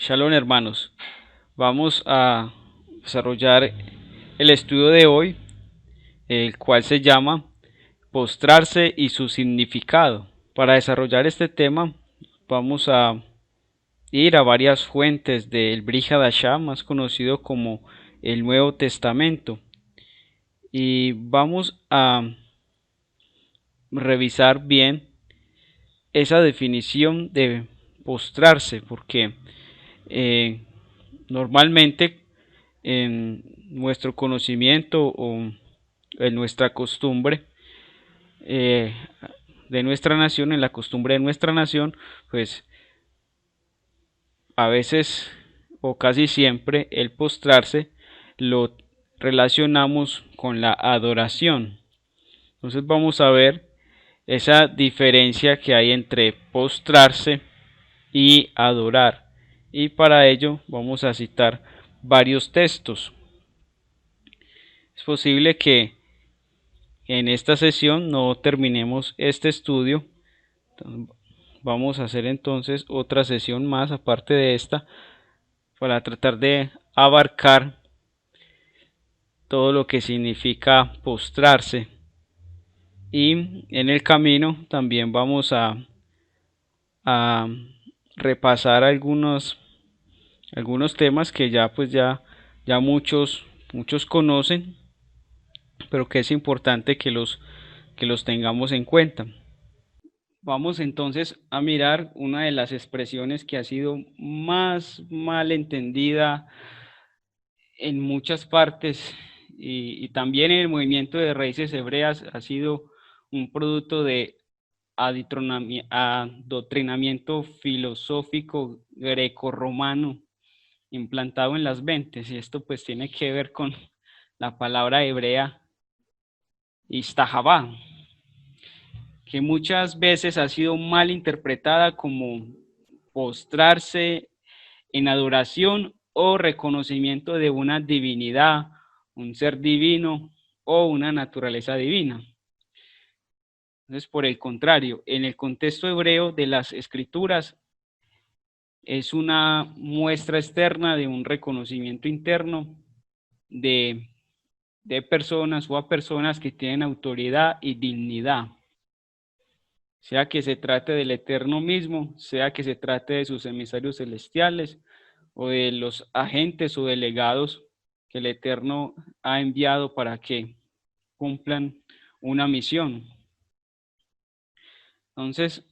Shalom hermanos, vamos a desarrollar el estudio de hoy, el cual se llama postrarse y su significado. Para desarrollar este tema vamos a ir a varias fuentes del Brit Hadashah, más conocido como el Nuevo Testamento, y vamos a revisar bien esa definición de postrarse, porque eh, normalmente en nuestro conocimiento o en nuestra costumbre eh, de nuestra nación, en la costumbre de nuestra nación, pues a veces o casi siempre el postrarse lo relacionamos con la adoración. Entonces vamos a ver esa diferencia que hay entre postrarse y adorar. Y para ello vamos a citar varios textos. Es posible que en esta sesión no terminemos este estudio. Vamos a hacer entonces otra sesión más aparte de esta para tratar de abarcar todo lo que significa postrarse. Y en el camino también vamos a repasar algunos temas que ya muchos conocen, pero que es importante que los tengamos en cuenta. Vamos entonces a mirar una de las expresiones que ha sido más mal entendida en muchas partes y también en el movimiento de raíces hebreas ha sido un producto de adoctrinamiento filosófico grecorromano implantado en las mentes, y esto pues tiene que ver con la palabra hebrea istahabá, que muchas veces ha sido mal interpretada como postrarse en adoración o reconocimiento de una divinidad, un ser divino o una naturaleza divina. Entonces, por el contrario, en el contexto hebreo de las escrituras es una muestra externa de un reconocimiento interno de, de personas o a personas que tienen autoridad y dignidad, sea que se trate del Eterno mismo, sea que se trate de sus emisarios celestiales o de los agentes o delegados que el Eterno ha enviado para que cumplan una misión. Entonces,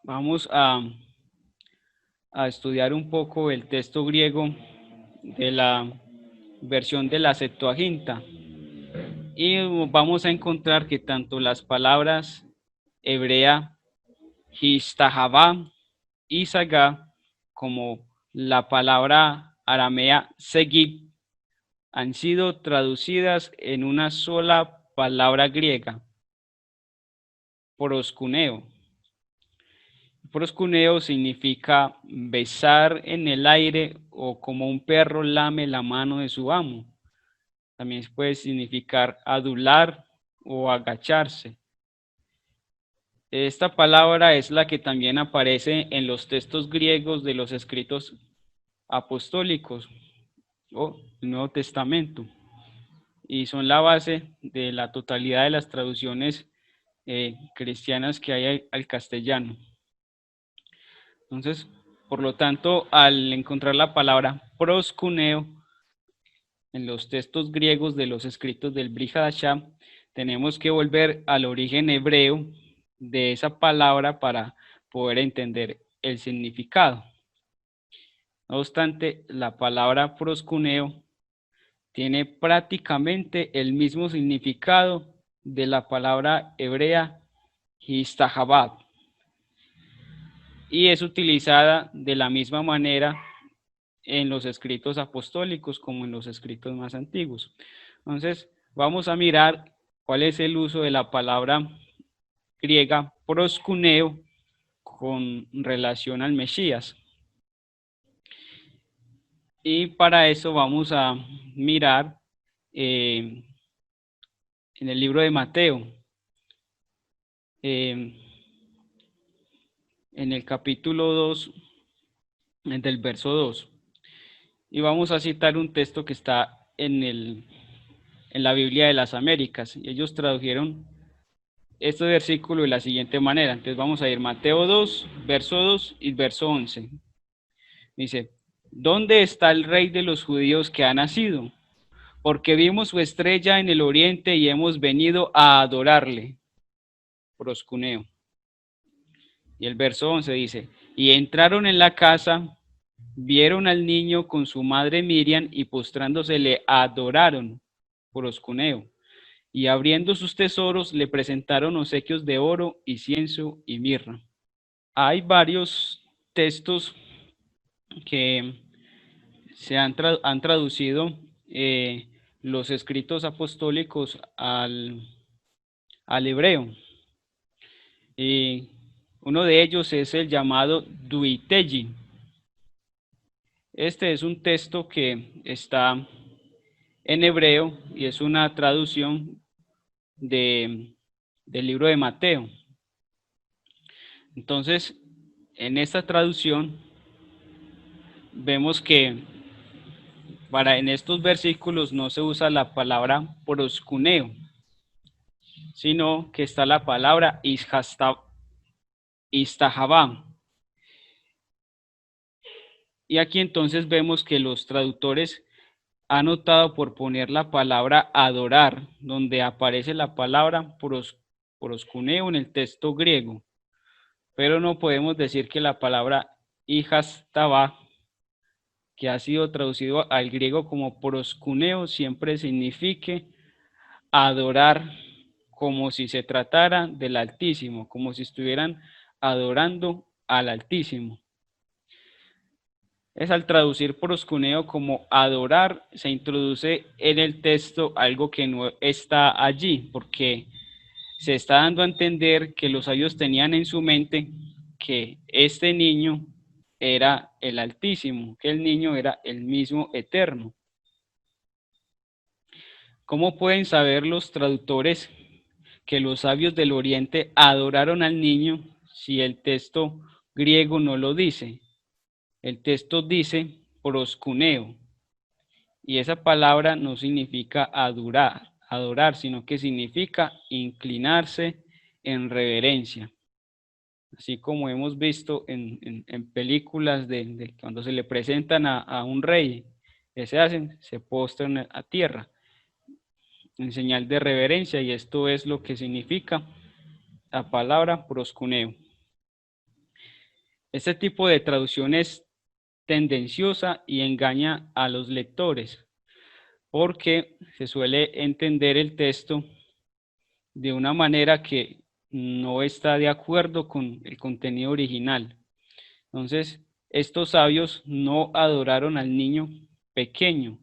vamos a estudiar un poco el texto griego de la versión de la Septuaginta y vamos a encontrar que tanto las palabras hebrea histahabá y sagá como la palabra aramea segib han sido traducidas en una sola palabra griega, proskuneo. Proskuneo significa besar en el aire o como un perro lame la mano de su amo. También puede significar adular o agacharse. Esta palabra es la que también aparece en los textos griegos de los escritos apostólicos o el Nuevo Testamento y son la base de la totalidad de las traducciones cristianas que hay al castellano. Entonces, por lo tanto, al encontrar la palabra proskuneo en los textos griegos de los escritos del Brit Hadashah, tenemos que volver al origen hebreo de esa palabra para poder entender el significado. No obstante, la palabra proskuneo tiene prácticamente el mismo significado de la palabra hebrea histahabad y es utilizada de la misma manera en los escritos apostólicos como en los escritos más antiguos. Entonces, vamos a mirar cuál es el uso de la palabra griega proskuneo con relación al Mesías. Y para eso vamos a mirar en el libro de Mateo, en el capítulo 2, del verso 2. Y vamos a citar un texto que está en la Biblia de las Américas. Y ellos tradujeron este versículo de la siguiente manera. Entonces vamos a ir Mateo 2, verso 2 y verso 11. Dice, ¿dónde está el rey de los judíos que ha nacido? Porque vimos su estrella en el oriente y hemos venido a adorarle. Proscuneo. Y el verso 11 dice, y entraron en la casa, vieron al niño con su madre Miriam y postrándose le adoraron. Proscuneo. Y abriendo sus tesoros le presentaron obsequios de oro, incienso y mirra. Hay varios textos que han traducido los escritos apostólicos al hebreo. Y uno de ellos es el llamado Duiteji. Este es un texto que está en hebreo y es una traducción del libro de Mateo. Entonces, en esta traducción vemos que en estos versículos no se usa la palabra proscuneo, sino que está la palabra istahabam. Y aquí entonces vemos que los traductores han optado por poner la palabra adorar, donde aparece la palabra proscuneo en el texto griego, pero no podemos decir que la palabra ihastaba, que ha sido traducido al griego como proscuneo, siempre signifique adorar, como si se tratara del Altísimo, como si estuvieran adorando al Altísimo. Es al traducir proscuneo como adorar, se introduce en el texto algo que no está allí, porque se está dando a entender que los sabios tenían en su mente que este niño era el Altísimo, que el niño era el mismo Eterno. ¿Cómo pueden saber los traductores que los sabios del Oriente adoraron al niño si el texto griego no lo dice? El texto dice proscuneo, y esa palabra no significa adorar, sino que significa inclinarse en reverencia. Así como hemos visto en películas de cuando se le presentan a un rey, ¿qué se hacen? Se postran a tierra en señal de reverencia, y esto es lo que significa la palabra proscuneo. Este tipo de traducción es tendenciosa y engaña a los lectores, porque se suele entender el texto de una manera que no está de acuerdo con el contenido original. Entonces, estos sabios no adoraron al niño pequeño,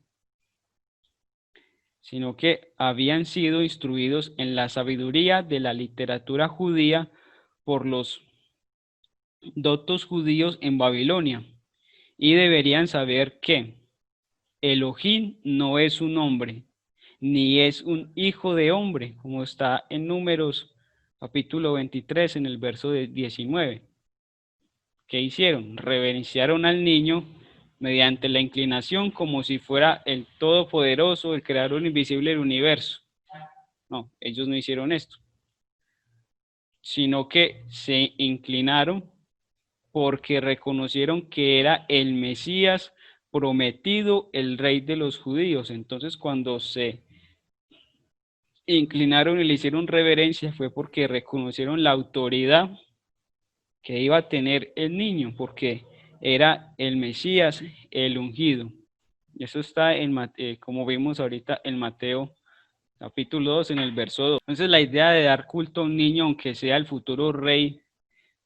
sino que habían sido instruidos en la sabiduría de la literatura judía por los doctos judíos en Babilonia, y deberían saber que Elohim no es un hombre, ni es un hijo de hombre, como está en Números capítulo 23 en el verso 19. ¿Qué hicieron? Reverenciaron al niño mediante la inclinación como si fuera el todopoderoso, el creador invisible del universo. No, ellos no hicieron esto, sino que se inclinaron porque reconocieron que era el Mesías prometido, el rey de los judíos. Entonces, cuando se inclinaron y le hicieron reverencia, fue porque reconocieron la autoridad que iba a tener el niño, porque era el Mesías, el ungido. Eso está como vimos ahorita en Mateo capítulo 2, en el verso 2. Entonces, la idea de dar culto a un niño, aunque sea el futuro rey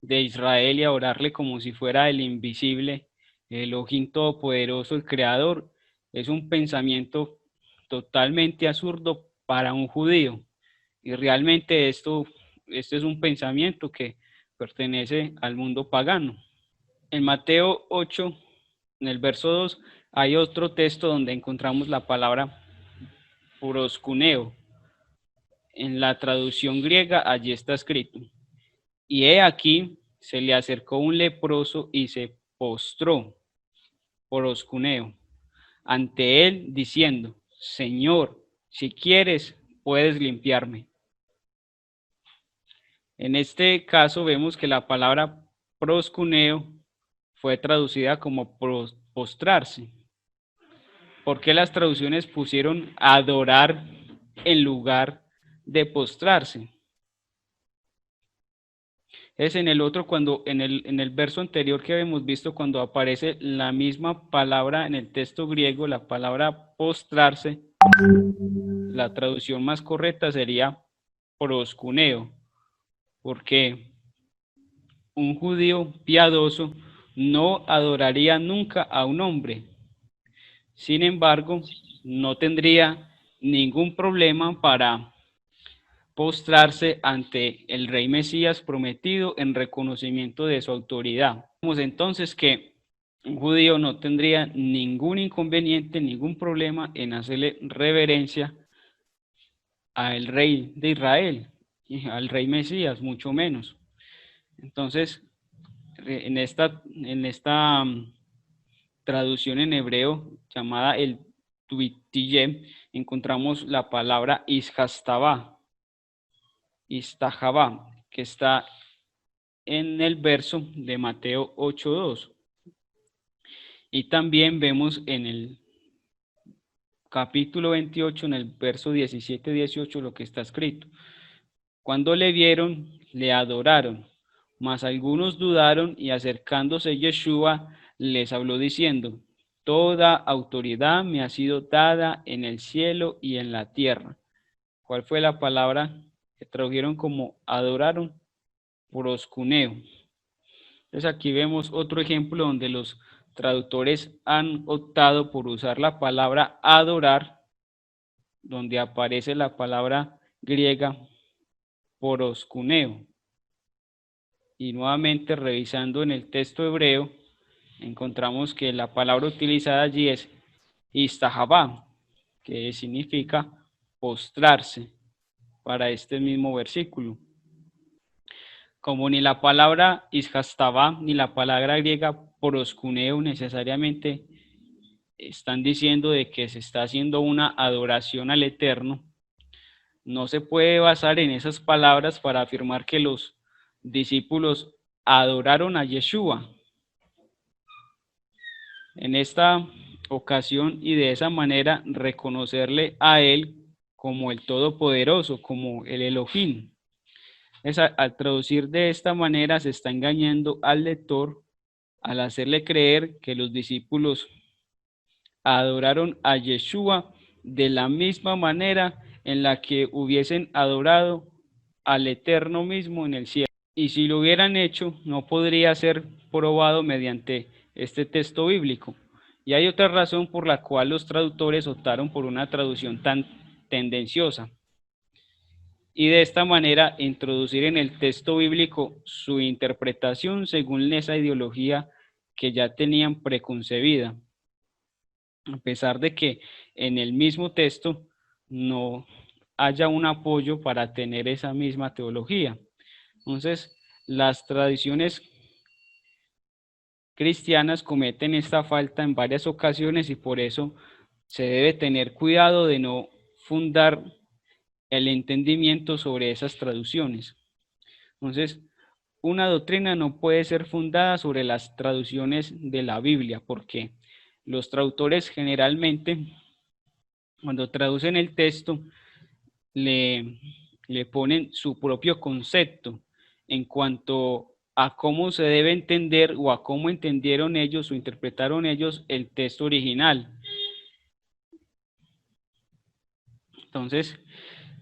de Israel, y adorarle como si fuera el invisible, el Elohim todopoderoso, el creador, es un pensamiento totalmente absurdo para un judío. Y realmente este es un pensamiento que pertenece al mundo pagano. En Mateo 8, en el verso 2, hay otro texto donde encontramos la palabra proscuneo. En la traducción griega allí está escrito: y he aquí, se le acercó un leproso y se postró. proscuneo, ante él diciendo, Señor, si quieres, puedes limpiarme. En este caso vemos que la palabra proscuneo fue traducida como postrarse. ¿Por qué las traducciones pusieron adorar en lugar de postrarse? Es en el otro, cuando en el verso anterior que habíamos visto, cuando aparece la misma palabra en el texto griego, la palabra postrarse, la traducción más correcta sería proscuneo, porque un judío piadoso no adoraría nunca a un hombre. Sin embargo, no tendría ningún problema para postrarse ante el rey Mesías prometido en reconocimiento de su autoridad. Vemos entonces que un judío no tendría ningún inconveniente, ningún problema en hacerle reverencia al rey de Israel y al rey Mesías, mucho menos. Entonces, en esta traducción en hebreo llamada el Tuitille, encontramos la palabra Ishastaba, que está en el verso de Mateo 8:2. Y también vemos en el capítulo 28, en el verso 17-18, lo que está escrito. Cuando le vieron, le adoraron, mas algunos dudaron y acercándose Yeshua les habló diciendo, toda autoridad me ha sido dada en el cielo y en la tierra. ¿Cuál fue la palabra que tradujeron como adoraron? Proscuneo. Entonces aquí vemos otro ejemplo donde los traductores han optado por usar la palabra adorar, donde aparece la palabra griega proscuneo. Y nuevamente revisando en el texto hebreo, encontramos que la palabra utilizada allí es istahabá, que significa postrarse para este mismo versículo. Como ni la palabra ishastaba ni la palabra griega proscuneo necesariamente están diciendo de que se está haciendo una adoración al Eterno, no se puede basar en esas palabras para afirmar que los discípulos adoraron a Yeshua. En esta ocasión y de esa manera reconocerle a él como el Todopoderoso, como el Elohim. Al traducir de esta manera se está engañando al lector al hacerle creer que los discípulos adoraron a Yeshua de la misma manera en la que hubiesen adorado al Eterno mismo en el cielo. Y si lo hubieran hecho, no podría ser probado mediante este texto bíblico. Y hay otra razón por la cual los traductores optaron por una traducción tan tendenciosa. Y de esta manera introducir en el texto bíblico su interpretación según esa ideología que ya tenían preconcebida, a pesar de que en el mismo texto no haya un apoyo para tener esa misma teología. Entonces, las tradiciones cristianas cometen esta falta en varias ocasiones y por eso se debe tener cuidado de no fundar el entendimiento sobre esas traducciones. Entonces, una doctrina no puede ser fundada sobre las traducciones de la Biblia, porque los traductores generalmente, cuando traducen el texto, le ponen su propio concepto en cuanto a cómo se debe entender o a cómo entendieron ellos o interpretaron ellos el texto original. Entonces,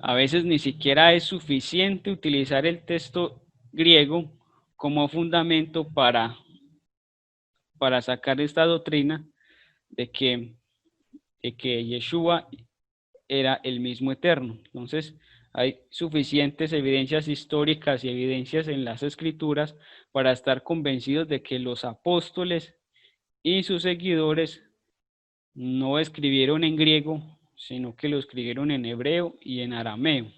a veces ni siquiera es suficiente utilizar el texto griego como fundamento para sacar esta doctrina de que Yeshua era el mismo Eterno. Entonces, hay suficientes evidencias históricas y evidencias en las Escrituras para estar convencidos de que los apóstoles y sus seguidores no escribieron en griego, sino que lo escribieron en hebreo y en arameo.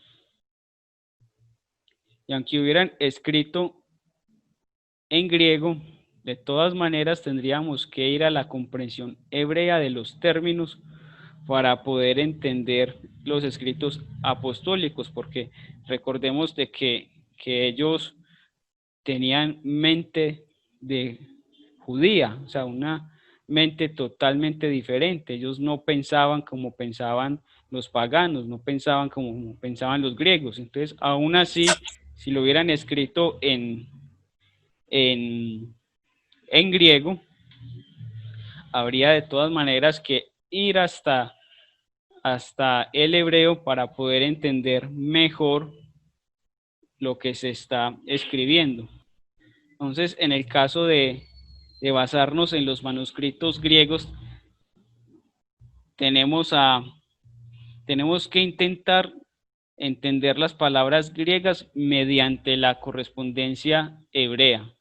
Y aunque hubieran escrito en griego, De todas maneras, tendríamos que ir a la comprensión hebrea de los términos para poder entender los escritos apostólicos, porque recordemos de que ellos tenían mente de judía, o sea, una mente totalmente diferente. Ellos no pensaban como pensaban los paganos, no pensaban como pensaban los griegos. Entonces, aún así, si lo hubieran escrito en, en griego, habría de todas maneras que ir hasta el hebreo para poder entender mejor lo que se está escribiendo. Entonces, en el caso de basarnos en los manuscritos griegos, tenemos, tenemos que intentar entender las palabras griegas mediante la correspondencia hebrea.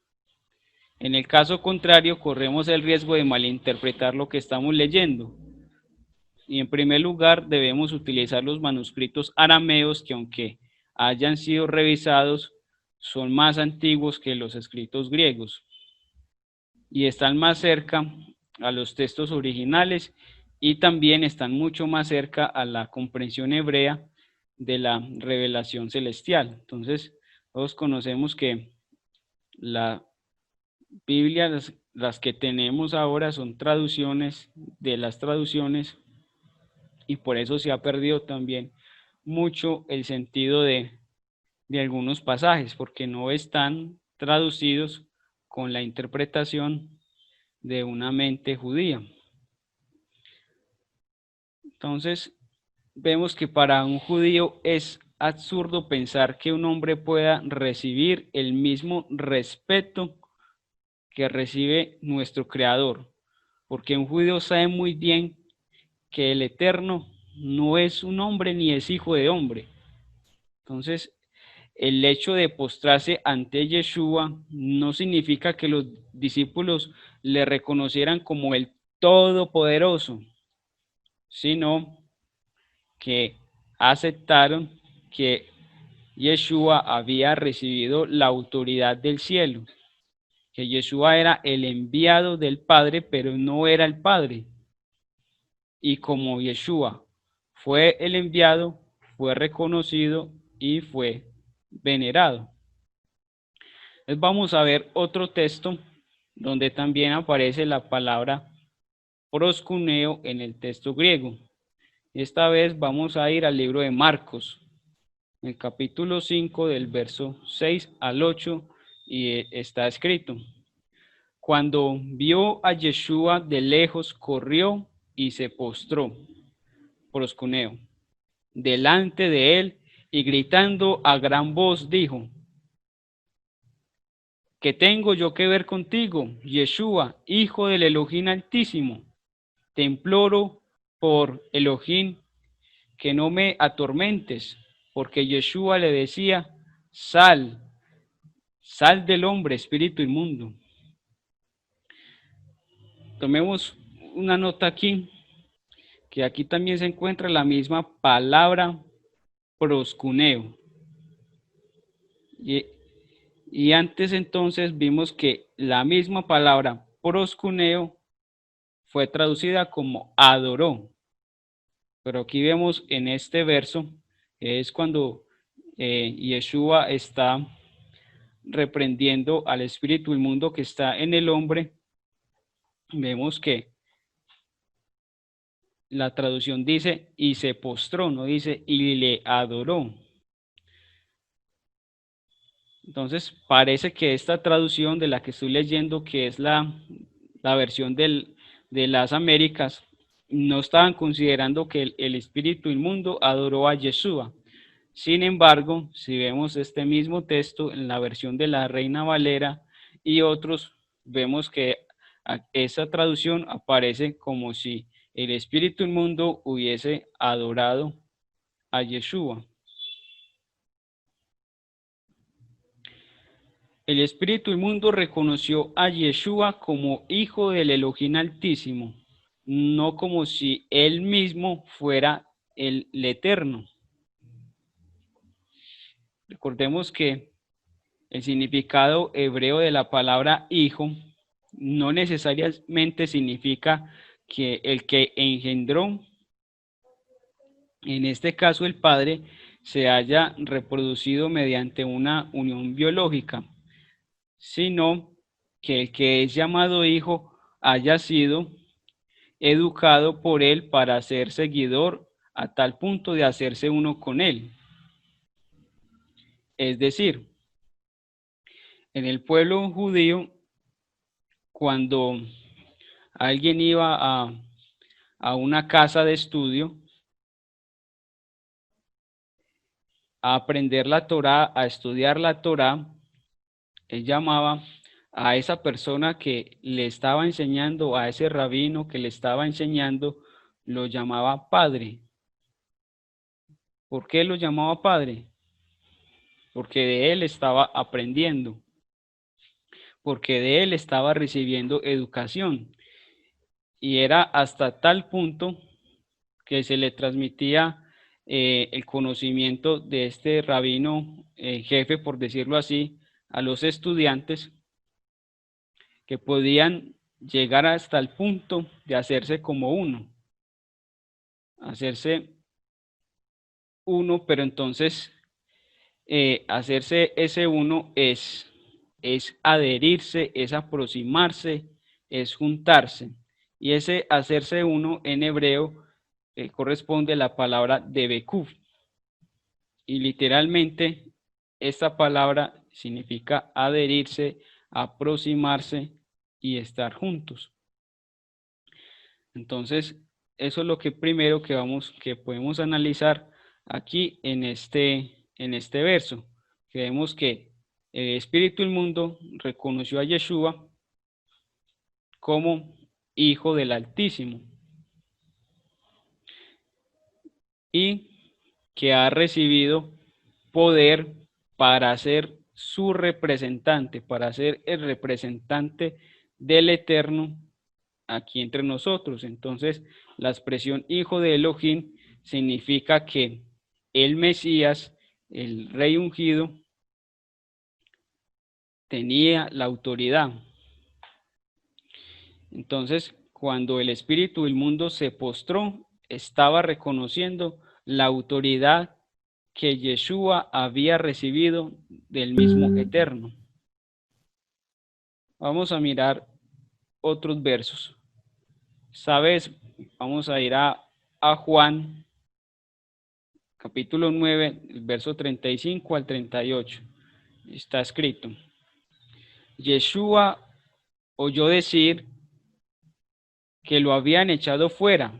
En el caso contrario, corremos el riesgo de malinterpretar lo que estamos leyendo. Y en primer lugar, debemos utilizar los manuscritos arameos que, aunque hayan sido revisados, son más antiguos que los escritos griegos y están más cerca a los textos originales y también están mucho más cerca a la comprensión hebrea de la revelación celestial. Entonces, todos conocemos que la Biblia, las que tenemos ahora son traducciones de las traducciones y por eso se ha perdido también mucho el sentido de algunos pasajes, porque no están traducidos con la interpretación de una mente judía. Entonces, vemos que para un judío es absurdo pensar que un hombre pueda recibir el mismo respeto que recibe nuestro Creador, porque un judío sabe muy bien que el Eterno no es un hombre ni es hijo de hombre. Entonces, el hecho de postrarse ante Yeshua no significa que los discípulos le reconocieran como el Todopoderoso, sino que aceptaron que Yeshua había recibido la autoridad del cielo, que Yeshua era el enviado del Padre, pero no era el Padre. Y como Yeshua fue el enviado, fue reconocido y fue venerado. Entonces vamos a ver otro texto donde también aparece la palabra proskuneo en el texto griego. Esta vez vamos a ir al libro de Marcos, en el capítulo 5 del verso 6 al 8, y está escrito: cuando vio a Yeshua de lejos, corrió y se postró, proskuneo, delante de él, y gritando a gran voz dijo: ¿qué tengo yo que ver contigo, Yeshua, hijo del Elohim Altísimo? Te imploro por Elohim que no me atormentes, porque Yeshua le decía: sal, sal del hombre, espíritu inmundo. Tomemos una nota aquí, que aquí también se encuentra la misma palabra proskuneo. Y antes entonces vimos que la misma palabra proskuneo fue traducida como adoró. Pero aquí vemos en este verso, es cuando Yeshua está reprendiendo al espíritu inmundo que está en el hombre. Vemos que la traducción dice y se postró, no dice y le adoró. Entonces parece que esta traducción de la que estoy leyendo, que es la versión de las Américas, no estaban considerando que el espíritu inmundo adoró a Yeshua. Sin embargo, si vemos este mismo texto en la versión de la Reina Valera y otros, vemos que esa traducción aparece como si el espíritu inmundo hubiese adorado a Yeshua. El espíritu inmundo reconoció a Yeshua como hijo del Elohim Altísimo, no como si él mismo fuera el Eterno. Recordemos que el significado hebreo de la palabra hijo no necesariamente significa que el que engendró, en este caso el padre, se haya reproducido mediante una unión biológica, sino que el que es llamado hijo haya sido educado por él para ser seguidor a tal punto de hacerse uno con él. Es decir, en el pueblo judío, cuando alguien iba a una casa de estudio a aprender la Torá, a estudiar la Torá, él llamaba a esa persona que le estaba enseñando, a ese rabino que le estaba enseñando, lo llamaba padre. ¿Por qué lo llamaba padre? Porque de él estaba aprendiendo, porque de él estaba recibiendo educación. Y era hasta tal punto que se le transmitía el conocimiento de este rabino jefe, por decirlo así, a los estudiantes, que podían llegar hasta el punto de hacerse como uno, hacerse uno, pero entonces hacerse ese uno es adherirse, es aproximarse, es juntarse. Y ese hacerse uno en hebreo corresponde a la palabra debekuv. Y literalmente esta palabra significa adherirse, aproximarse y estar juntos. Entonces, eso es lo que primero que podemos analizar aquí en este verso. Que vemos que el espíritu del mundo reconoció a Yeshua como hijo del Altísimo y que ha recibido poder para ser su representante, para ser el representante del Eterno aquí entre nosotros. Entonces, la expresión hijo de Elohim significa que el Mesías, el rey ungido, tenía la autoridad. Entonces, cuando el espíritu del mundo se postró, estaba reconociendo la autoridad que Yeshua había recibido del mismo Eterno. Vamos a mirar otros versos. ¿Sabes? Vamos a ir a Juan, capítulo 9, el verso 35 al 38. Está escrito: Yeshua oyó decir que lo habían echado fuera,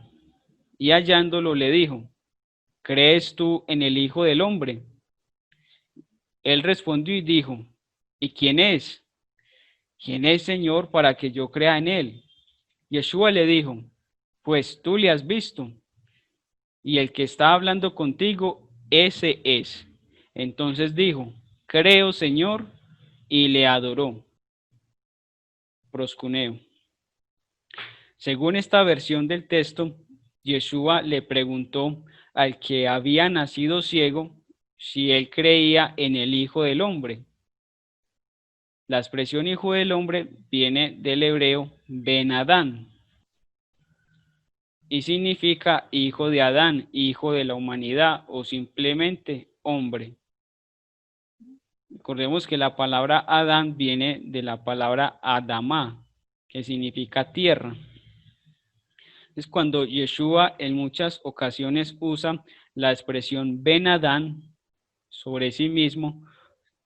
y hallándolo le dijo: ¿crees tú en el Hijo del Hombre? Él respondió y dijo: ¿y quién es? ¿Quién es, Señor, para que yo crea en él? Yeshua le dijo: pues tú le has visto, y el que está hablando contigo, ese es. Entonces dijo: creo, Señor, y le adoró. Proscuneo. Según esta versión del texto, Yeshua le preguntó al que había nacido ciego si él creía en el Hijo del Hombre. La expresión Hijo del Hombre viene del hebreo Ben Adán y significa hijo de Adán, hijo de la humanidad o simplemente hombre. Recordemos que la palabra Adán viene de la palabra Adamá, que significa tierra. Es cuando Yeshua en muchas ocasiones usa la expresión Ben Adán sobre sí mismo,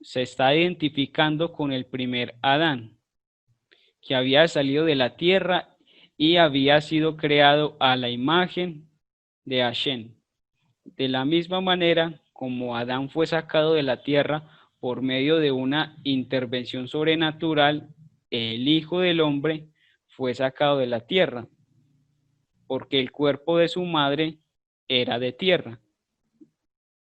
se está identificando con el primer Adán, que había salido de la tierra y había sido creado a la imagen de Hashem. De la misma manera como Adán fue sacado de la tierra por medio de una intervención sobrenatural, el Hijo del Hombre fue sacado de la tierra, porque el cuerpo de su madre era de tierra.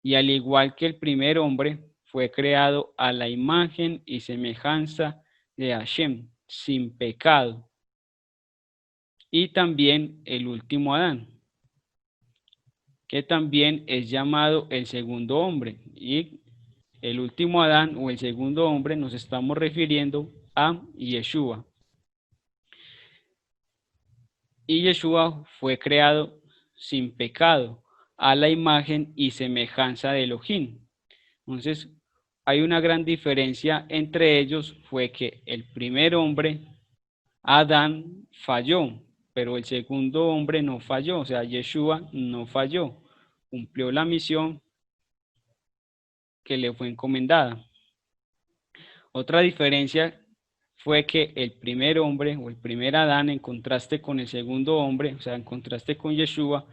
Y al igual que el primer hombre, fue creado a la imagen y semejanza de Hashem, sin pecado. Y también el último Adán, que también es llamado el segundo hombre. Y el último Adán o el segundo hombre nos estamos refiriendo a Yeshua. y Yeshua fue creado sin pecado, a la imagen y semejanza de Elohim. Entonces, hay una gran diferencia entre ellos, fue que el primer hombre, Adán, falló, pero el segundo hombre no falló, o sea, Yeshua no falló, cumplió la misión que le fue encomendada. Otra diferencia fue que el primer hombre o el primer Adán, en contraste con el segundo hombre, o sea, en contraste con Yeshua,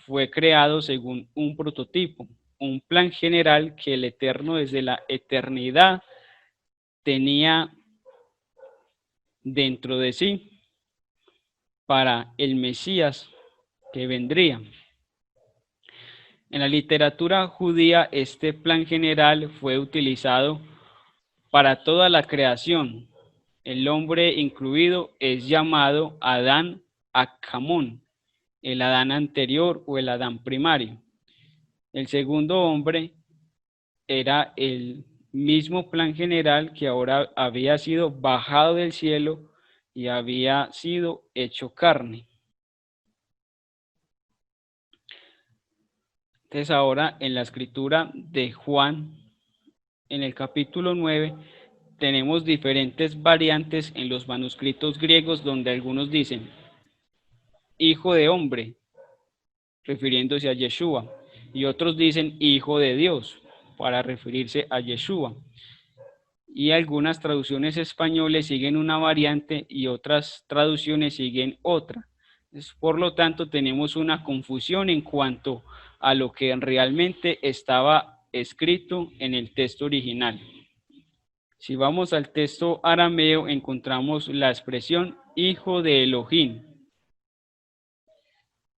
fue creado según un prototipo, un plan general que el Eterno desde la eternidad tenía dentro de sí para el Mesías que vendría. En la literatura judía, este plan general fue utilizado para toda la creación. El hombre incluido es llamado Adán Acamón, el Adán anterior o el Adán primario. El segundo hombre era el mismo plan general que ahora había sido bajado del cielo y había sido hecho carne. Entonces ahora en la escritura de Juan, en el capítulo 9, tenemos diferentes variantes en los manuscritos griegos donde algunos dicen hijo de hombre, refiriéndose a Yeshua, y otros dicen hijo de Dios, para referirse a Yeshua. Y algunas traducciones españoles siguen una variante y otras traducciones siguen otra. Por lo tanto, tenemos una confusión en cuanto a lo que realmente estaba escrito en el texto original. Si vamos al texto arameo, encontramos la expresión hijo de Elohim.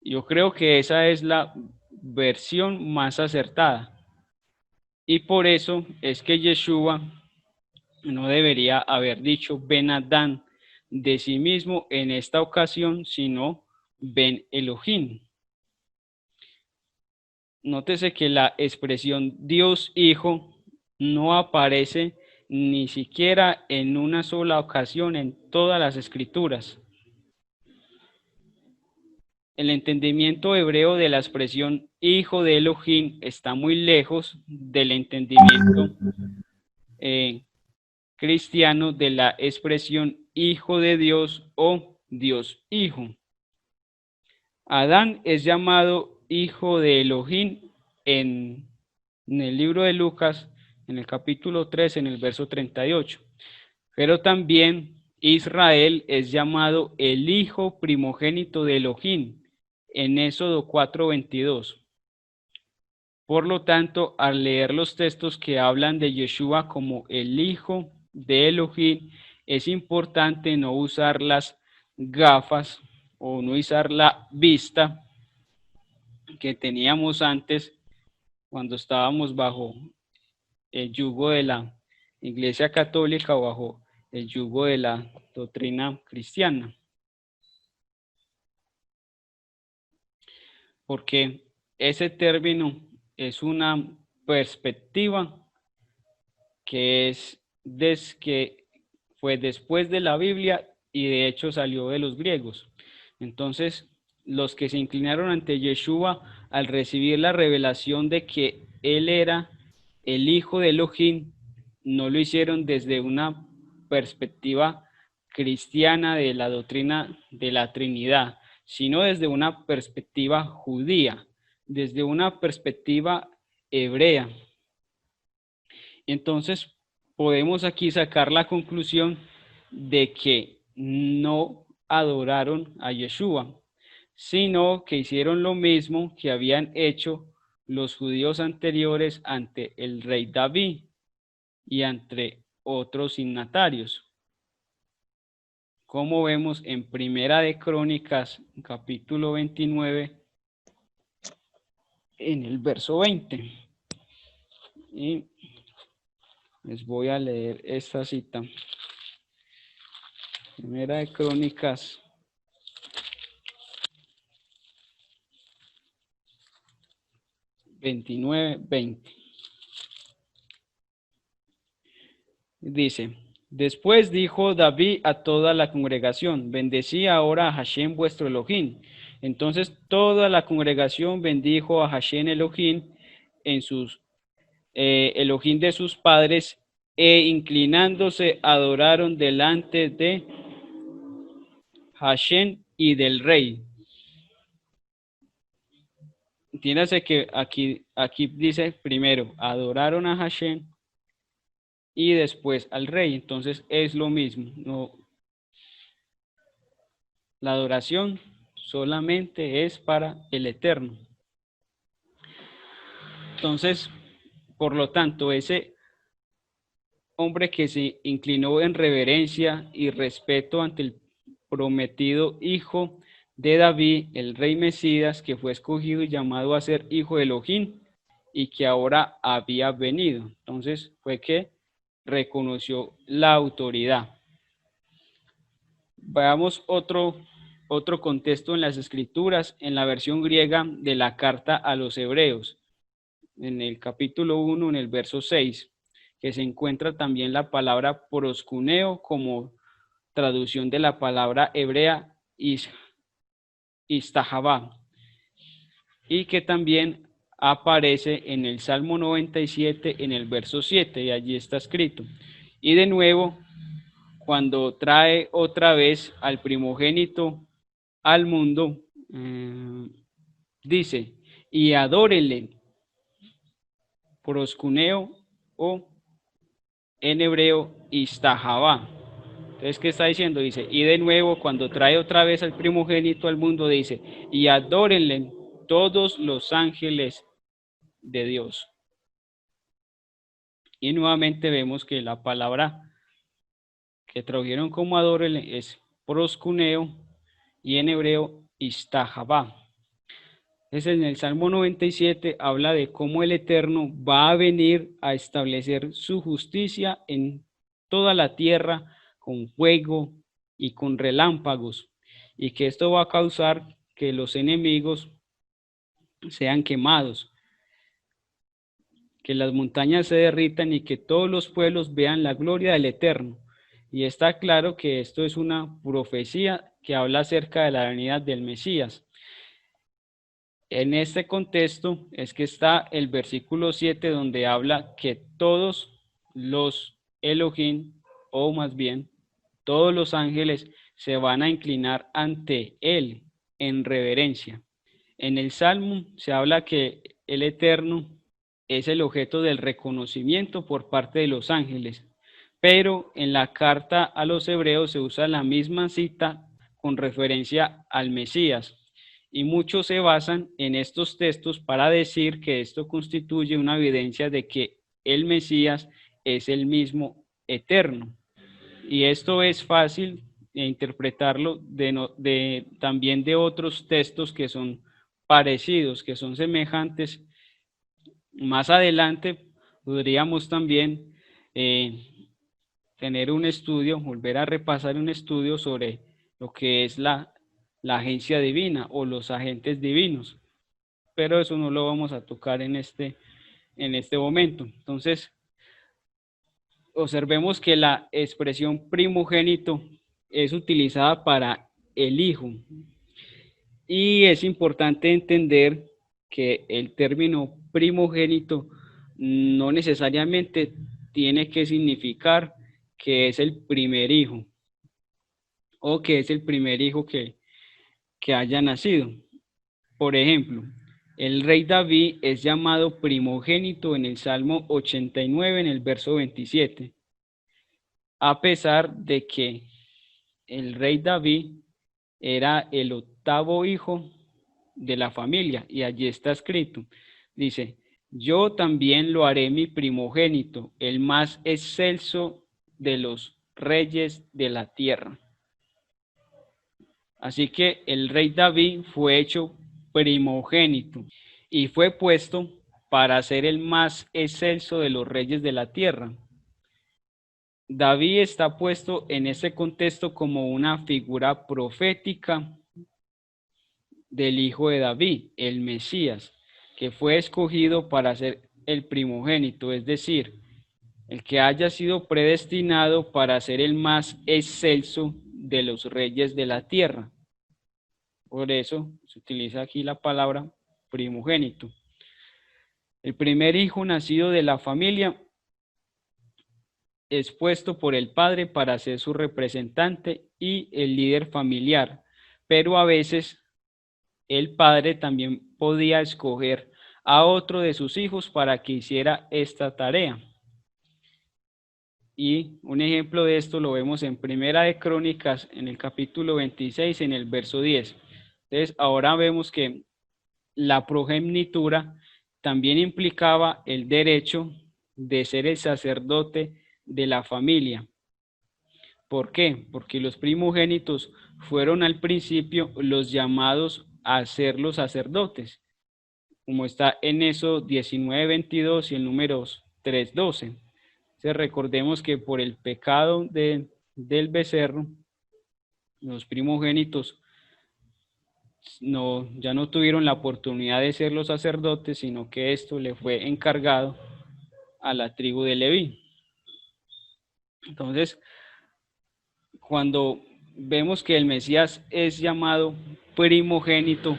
Yo creo que esa es la versión más acertada. Y por eso es que Yeshua no debería haber dicho Ben Adán de sí mismo en esta ocasión, sino Ben Elohim. Nótese que la expresión Dios Hijo no aparece ni siquiera en una sola ocasión en todas las escrituras. El entendimiento hebreo de la expresión hijo de Elohim está muy lejos del entendimiento cristiano de la expresión hijo de Dios o Dios hijo. Adán es llamado hijo de Elohim en el libro de Lucas, en el capítulo 3, en el verso 38. Pero también Israel es llamado el hijo primogénito de Elohim, en Éxodo 4:22. Por lo tanto, al leer los textos que hablan de Yeshua como el hijo de Elohim, es importante no usar las gafas o no usar la vista que teníamos antes cuando estábamos bajo el yugo de la Iglesia Católica o bajo el yugo de la doctrina cristiana. Porque ese término es una perspectiva que fue después de la Biblia y de hecho salió de los griegos. Entonces, los que se inclinaron ante Yeshua al recibir la revelación de que él era el hijo de Elohim, no lo hicieron desde una perspectiva cristiana de la doctrina de la Trinidad, sino desde una perspectiva judía, desde una perspectiva hebrea. Entonces, podemos aquí sacar la conclusión de que no adoraron a Yeshua, sino que hicieron lo mismo que habían hecho los judíos anteriores ante el rey David y ante otros signatarios. Como vemos en Primera de Crónicas, capítulo 29, en el verso 20. Y les voy a leer esta cita. Primera de Crónicas 29:20. Dice, Después dijo David a toda la congregación, bendecid ahora a Hashem vuestro Elohim. Entonces toda la congregación bendijo a Hashem Elohim en sus Elohim de sus padres, e inclinándose adoraron delante de Hashem y del rey. Entiéndase que aquí dice primero, adoraron a Hashem y después al rey. Entonces es lo mismo. No, la adoración solamente es para el Eterno. Entonces, por lo tanto, ese hombre que se inclinó en reverencia y respeto ante el prometido hijo de David, el rey Mesías, que fue escogido y llamado a ser hijo de Elohim y que ahora había venido. Entonces fue que reconoció la autoridad. Veamos otro contexto en las escrituras, en la versión griega de la carta a los hebreos, en el capítulo 1, en el verso 6, que se encuentra también la palabra proscuneo como traducción de la palabra hebrea istahabá, y que también aparece en el Salmo 97 en el verso 7, y allí está escrito. Y de nuevo, cuando trae otra vez al primogénito al mundo, dice, y adórenle, proscuneo o en hebreo istahabá. Entonces, ¿qué está diciendo? Dice, y de nuevo, cuando trae otra vez al primogénito al mundo, dice, y adórenle todos los ángeles de Dios. Y nuevamente vemos que la palabra que tradujeron como adórenle es proscuneo y en hebreo istahabá. Es en el Salmo 97 habla de cómo el Eterno va a venir a establecer su justicia en toda la tierra con fuego y con relámpagos, y que esto va a causar que los enemigos sean quemados, que las montañas se derritan y que todos los pueblos vean la gloria del Eterno. Y está claro que esto es una profecía que habla acerca de la venida del Mesías. En este contexto es que está el versículo 7 donde habla que todos los Elohim, o más bien todos los ángeles, se van a inclinar ante él en reverencia. En el Salmo se habla que el Eterno es el objeto del reconocimiento por parte de los ángeles, pero en la carta a los hebreos se usa la misma cita con referencia al Mesías. Y muchos se basan en estos textos para decir que esto constituye una evidencia de que el Mesías es el mismo eterno. Y esto es fácil de interpretarlo también de otros textos que son parecidos, que son semejantes. Más adelante podríamos también tener un estudio, volver a repasar un estudio sobre lo que es la agencia divina o los agentes divinos, pero eso no lo vamos a tocar en este momento. Entonces, observemos que la expresión primogénito es utilizada para el hijo, y es importante entender que el término primogénito no necesariamente tiene que significar que es el primer hijo o que es el primer hijo que haya nacido. Por ejemplo, el rey David es llamado primogénito en el Salmo 89 en el verso 27, a pesar de que el rey David era el octavo hijo de la familia, y allí está escrito, dice, yo también lo haré mi primogénito, el más excelso de los reyes de la tierra. Así que el rey David fue hecho primogénito y fue puesto para ser el más excelso de los reyes de la tierra. David está puesto en ese contexto como una figura profética del hijo de David, el Mesías, que fue escogido para ser el primogénito, es decir, el que haya sido predestinado para ser el más excelso de los reyes de la tierra. Por eso se utiliza aquí la palabra primogénito. El primer hijo nacido de la familia es puesto por el padre para ser su representante y el líder familiar, pero a veces el padre también podía escoger a otro de sus hijos para que hiciera esta tarea. Y un ejemplo de esto lo vemos en Primera de Crónicas, en el capítulo 26, en el verso 10. Entonces, ahora vemos que la progenitura también implicaba el derecho de ser el sacerdote de la familia. ¿Por qué? Porque los primogénitos fueron al principio los llamados a ser los sacerdotes, como está en eso 19:22 y el número 3:12. Entonces recordemos que por el pecado del becerro, los primogénitos ya no tuvieron la oportunidad de ser los sacerdotes, sino que esto le fue encargado a la tribu de Leví. Entonces, cuando vemos que el Mesías es llamado primogénito,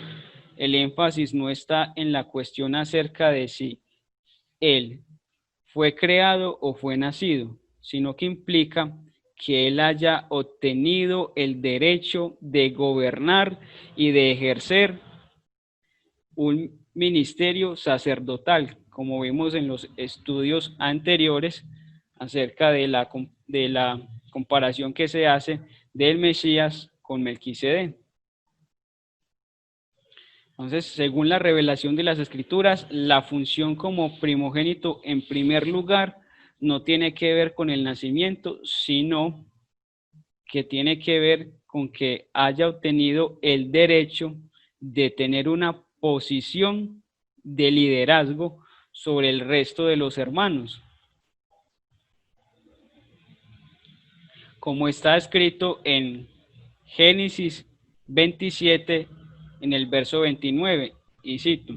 el énfasis no está en la cuestión acerca de si él fue creado o fue nacido, sino que implica que él haya obtenido el derecho de gobernar y de ejercer un ministerio sacerdotal, como vimos en los estudios anteriores acerca de la comparación que se hace del Mesías con Melquisedec. Entonces, según la revelación de las Escrituras, la función como primogénito, en primer lugar, no tiene que ver con el nacimiento, sino que tiene que ver con que haya obtenido el derecho de tener una posición de liderazgo sobre el resto de los hermanos. Como está escrito en Génesis 27, en el verso 29, y cito: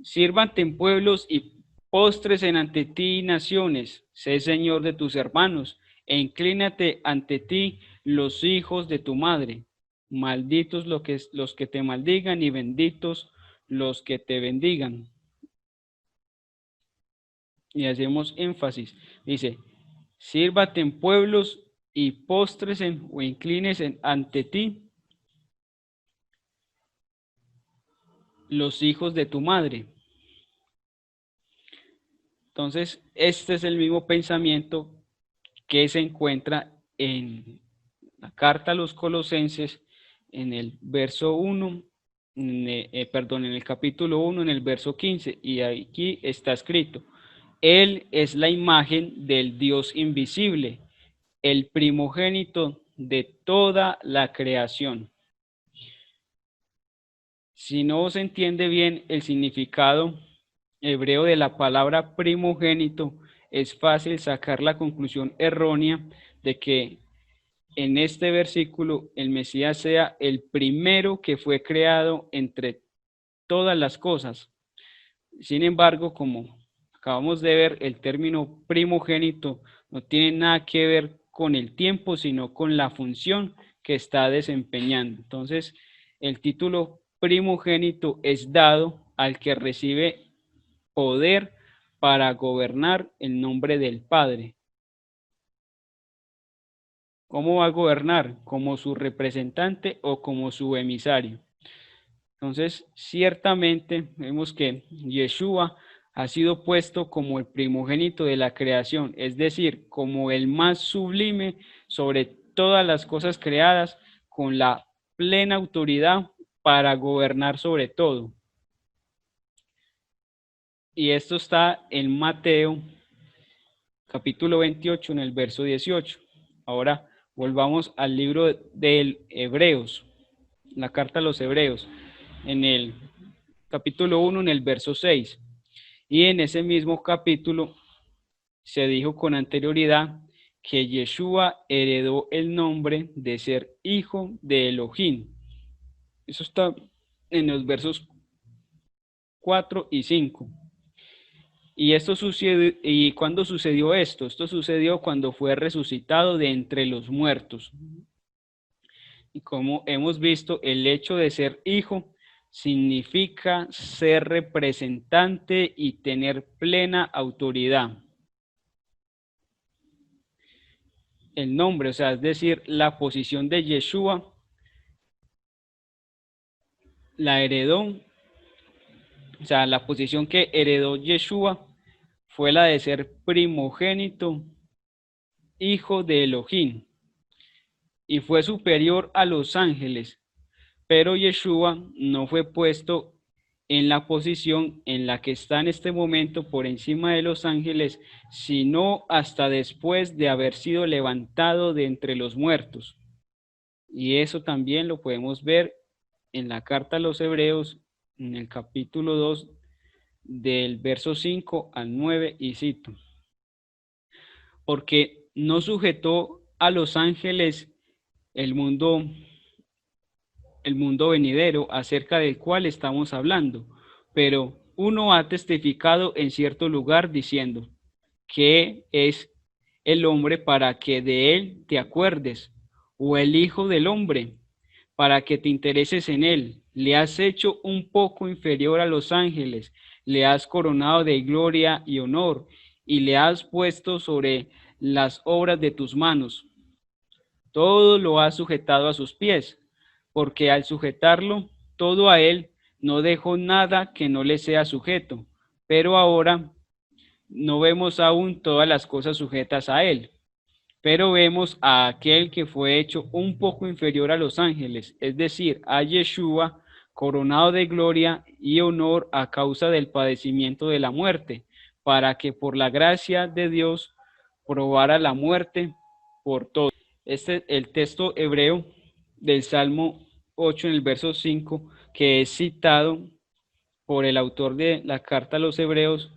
sírvate en pueblos y postres en ante ti naciones, sé señor de tus hermanos, e inclínate ante ti los hijos de tu madre. Malditos los que te maldigan y benditos los que te bendigan. Y hacemos énfasis. Dice, sírvate en pueblos y postres o inclines ante ti los hijos de tu madre. Entonces, este es el mismo pensamiento que se encuentra en la carta a los Colosenses, en el verso 1, en el capítulo 1, en el verso 15, y aquí está escrito: Él es la imagen del Dios invisible, el primogénito de toda la creación. Si no se entiende bien el significado hebreo de la palabra primogénito, es fácil sacar la conclusión errónea de que en este versículo el Mesías sea el primero que fue creado entre todas las cosas. Sin embargo, como acabamos de ver, el término primogénito no tiene nada que ver con el tiempo, sino con la función que está desempeñando. Entonces, el título primogénito es dado al que recibe poder para gobernar en nombre del Padre. ¿Cómo va a gobernar? ¿Como su representante o como su emisario? Entonces, ciertamente vemos que Yeshua ha sido puesto como el primogénito de la creación, es decir, como el más sublime sobre todas las cosas creadas, con la plena autoridad para gobernar sobre todo. Y esto está en Mateo, capítulo 28, en el verso 18. Ahora volvamos al libro de Hebreos, la carta a los Hebreos, en el capítulo 1, en el verso 6. Y en ese mismo capítulo se dijo con anterioridad que Yeshua heredó el nombre de ser hijo de Elohim. Eso está en los versos 4 y 5. ¿Y cuándo sucedió esto? Esto sucedió cuando fue resucitado de entre los muertos. Y como hemos visto, el hecho de ser hijo significa ser representante y tener plena autoridad. El nombre, o sea, es decir, la posición de Yeshua la heredó, o sea, la posición que heredó Yeshua fue la de ser primogénito, hijo de Elohim, y fue superior a los ángeles, pero Yeshua no fue puesto en la posición en la que está en este momento por encima de los ángeles, sino hasta después de haber sido levantado de entre los muertos. Y eso también lo podemos ver en la carta a los Hebreos, en el capítulo 2, del verso 5 al 9, y cito: porque no sujetó a los ángeles el mundo venidero acerca del cual estamos hablando, pero uno ha testificado en cierto lugar diciendo: ¿qué es el hombre para que de él te acuerdes? ¿O el hijo del hombre para que te intereses en él? Le has hecho un poco inferior a los ángeles, le has coronado de gloria y honor, y le has puesto sobre las obras de tus manos. Todo lo has sujetado a sus pies, porque al sujetarlo todo a él, no dejó nada que no le sea sujeto. Pero ahora no vemos aún todas las cosas sujetas a él, pero vemos a aquel que fue hecho un poco inferior a los ángeles, es decir, a Yeshua, coronado de gloria y honor a causa del padecimiento de la muerte, para que por la gracia de Dios probara la muerte por todos. Este es el texto hebreo del Salmo 8 en el verso 5, que es citado por el autor de la carta a los Hebreos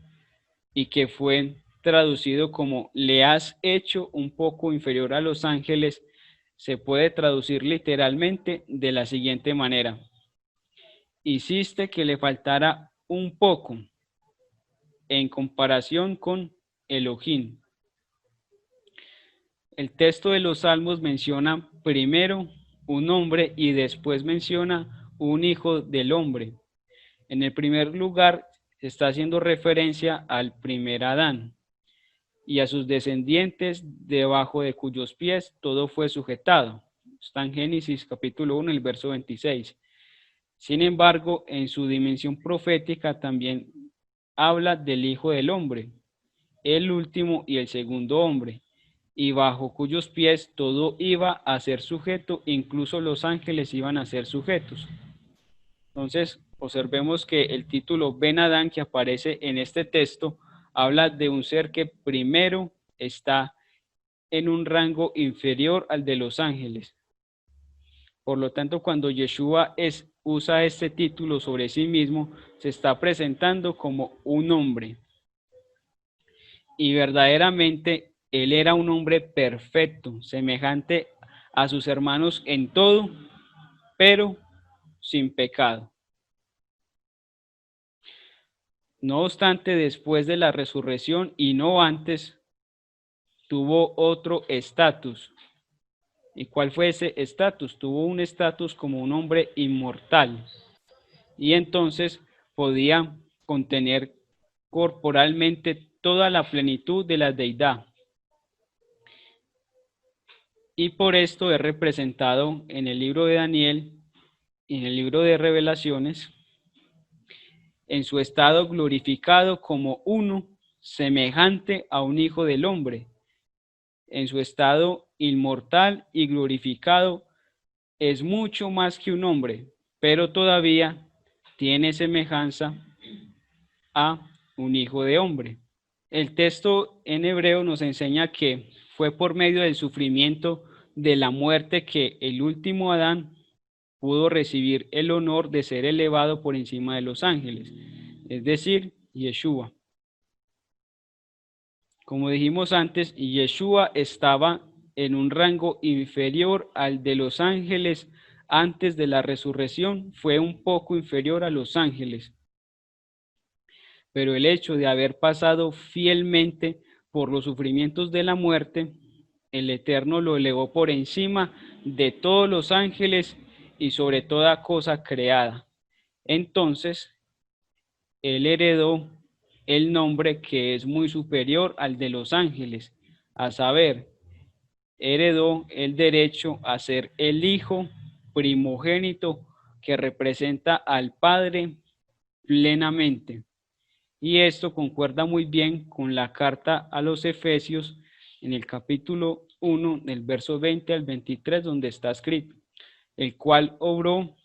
y que fue traducido como le has hecho un poco inferior a los ángeles. Se puede traducir literalmente de la siguiente manera: hiciste que le faltara un poco en comparación con Elohim. El texto de los Salmos menciona primero un hombre y después menciona un hijo del hombre. En el primer lugar está haciendo referencia al primer Adán y a sus descendientes, debajo de cuyos pies todo fue sujetado. Está en Génesis capítulo 1, el verso 26. Sin embargo, en su dimensión profética también habla del Hijo del Hombre, el último y el segundo hombre, y bajo cuyos pies todo iba a ser sujeto, incluso los ángeles iban a ser sujetos. Entonces, observemos que el título Ben Adán que aparece en este texto habla de un ser que primero está en un rango inferior al de los ángeles. Por lo tanto, cuando Yeshua usa este título sobre sí mismo, se está presentando como un hombre. Y verdaderamente, él era un hombre perfecto, semejante a sus hermanos en todo, pero sin pecado. No obstante, después de la resurrección y no antes, tuvo otro estatus. ¿Y cuál fue ese estatus? Tuvo un estatus como un hombre inmortal. Y entonces podía contener corporalmente toda la plenitud de la deidad. Y por esto es representado en el libro de Daniel y en el libro de Revelaciones en su estado glorificado como uno semejante a un hijo del hombre. En su estado inmortal y glorificado es mucho más que un hombre, pero todavía tiene semejanza a un hijo de hombre. El texto en hebreo nos enseña que fue por medio del sufrimiento de la muerte que el último Adán pudo recibir el honor de ser elevado por encima de los ángeles, es decir, Yeshua. Como dijimos antes, Yeshua estaba en un rango inferior al de los ángeles antes de la resurrección, fue un poco inferior a los ángeles. pero el hecho de haber pasado fielmente por los sufrimientos de la muerte, el Eterno lo elevó por encima de todos los ángeles y sobre toda cosa creada. Entonces, él heredó el nombre que es muy superior al de los ángeles, a saber, heredó el derecho a ser el hijo primogénito que representa al Padre plenamente. Y esto concuerda muy bien con la carta a los Efesios en el capítulo 1, del verso 20 al 23, donde está escrito, el cual obró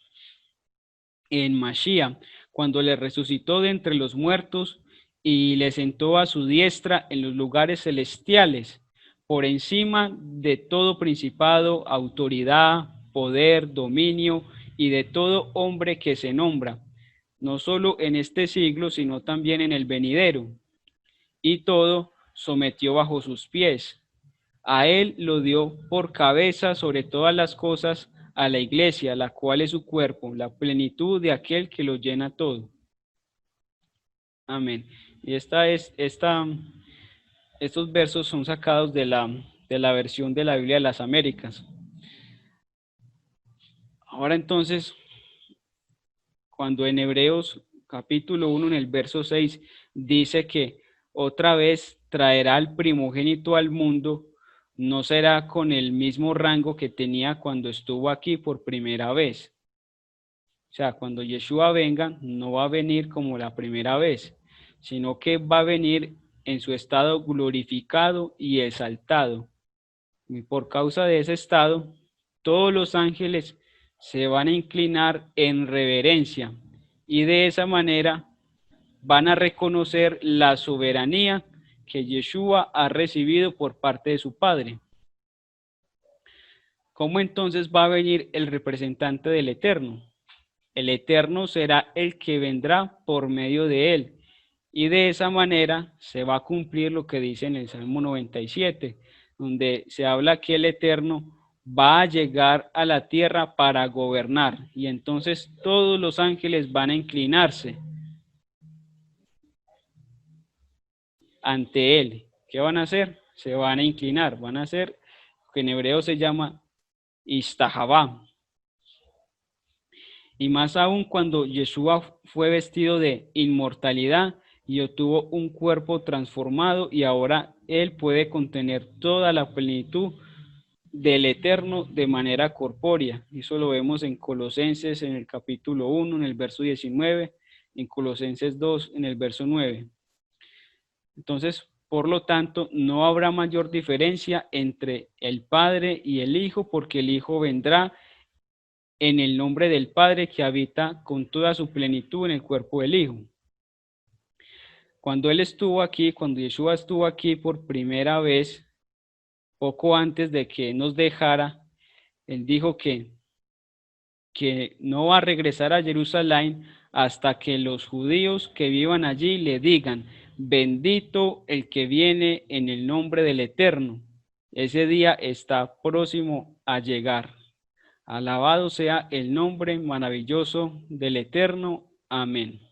en Mashiach, cuando le resucitó de entre los muertos y le sentó a su diestra en los lugares celestiales, por encima de todo principado, autoridad, poder, dominio y de todo hombre que se nombra, no solo en este siglo, sino también en el venidero. Y todo sometió bajo sus pies. A él lo dio por cabeza sobre todas las cosas a la iglesia, la cual es su cuerpo, la plenitud de aquel que lo llena todo. Amén. Y estos versos son sacados de la versión de la Biblia de las Américas. Ahora entonces, cuando en Hebreos capítulo 1, en el verso 6, dice que otra vez traerá al primogénito al mundo, no será con el mismo rango que tenía cuando estuvo aquí por primera vez. O sea, cuando Yeshua venga, no va a venir como la primera vez, sino que va a venir en su estado glorificado y exaltado. Y por causa de ese estado, todos los ángeles se van a inclinar en reverencia y de esa manera van a reconocer la soberanía que Yeshua ha recibido por parte de su Padre. ¿Cómo entonces va a venir el representante del Eterno? El Eterno será el que vendrá por medio de él. Y de esa manera se va a cumplir lo que dice en el Salmo 97, donde se habla que el Eterno va a llegar a la tierra para gobernar. Y entonces todos los ángeles van a inclinarse ante él. ¿Qué van a hacer? Se van a inclinar, van a hacer lo que en hebreo se llama Istahabá. Y más aún cuando Yeshua fue vestido de inmortalidad y obtuvo un cuerpo transformado y ahora él puede contener toda la plenitud del Eterno de manera corpórea. Eso lo vemos en Colosenses en el capítulo 1, en el verso 19, en Colosenses 2, en el verso 9. Entonces, por lo tanto, no habrá mayor diferencia entre el Padre y el Hijo, porque el Hijo vendrá en el nombre del Padre que habita con toda su plenitud en el cuerpo del Hijo. Cuando Él estuvo aquí, cuando Yeshua estuvo aquí por primera vez, poco antes de que nos dejara, Él dijo que no va a regresar a Jerusalén hasta que los judíos que vivan allí le digan, bendito el que viene en el nombre del Eterno. Ese día está próximo a llegar. Alabado sea el nombre maravilloso del Eterno. Amén.